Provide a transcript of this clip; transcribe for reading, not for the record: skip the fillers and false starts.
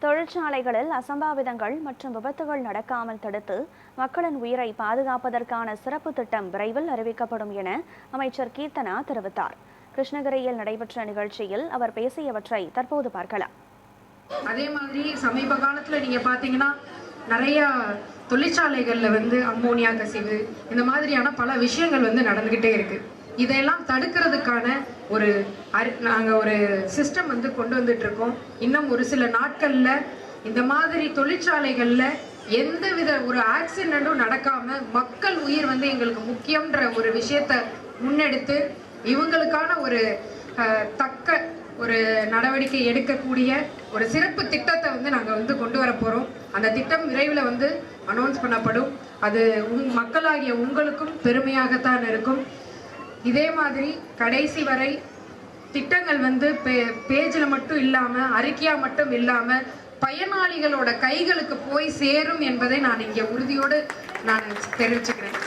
தொழிற்சாலைகளில் அசம்பாவிதங்கள் மற்றும் விபத்துகள் நடக்காமல் தடுத்து மக்களின் உயிரை பாதுகாப்பதற்கான சிறப்பு திட்டம் விரைவில் அறிவிக்கப்படும் என அமைச்சர் கீர்த்தனா தெரிவித்தார். கிருஷ்ணகிரியில் நடைபெற்ற நிகழ்ச்சியில் அவர் பேசியவற்றை தற்போது பார்க்கலாம். அதே மாதிரி சமீப காலத்துல நீங்க பாத்தீங்கன்னா நிறைய தொழிற்சாலைகள்ல அம்மோனியா கசிவு இந்த மாதிரியான பல விஷயங்கள் நடந்துகிட்டே இருக்கு. இதெல்லாம் தடுக்கிறதுக்கான நாங்க ஒரு சிஸ்டம் கொண்டு வந்துட்டு இருக்கோம். இன்னும் ஒரு சில நாட்கள்ல இந்த மாதிரி தொழிற்சாலைகள்ல எந்தவித ஒரு ஆக்சிடென்ட்டும் நடக்காம மக்கள் உயிர் எங்களுக்கு முக்கியம்ன்ற ஒரு விஷயத்தை முன்னெடுத்து இவங்களுக்கான ஒரு தக்க ஒரு நடவடிக்கை எடுக்கக்கூடிய ஒரு சிறப்பு திட்டத்தை நாங்க கொண்டு வர போறோம். அந்த திட்டம் விரைவில் அனௌன்ஸ் பண்ணப்படும். அது மக்களாகிய உங்களுக்கும் பெருமையாகத்தான் இருக்கும். இதே மாதிரி கடைசி வரை திட்டங்கள் பேஜில் மட்டும் இல்லாம அறிக்கையா மட்டும் இல்லாம பயனாளிகளோட கைகளுக்கு போய் சேரும் என்பதை நான் இங்கே உறுதியோடு நான் தெரிவிச்சுக்கிறேன்.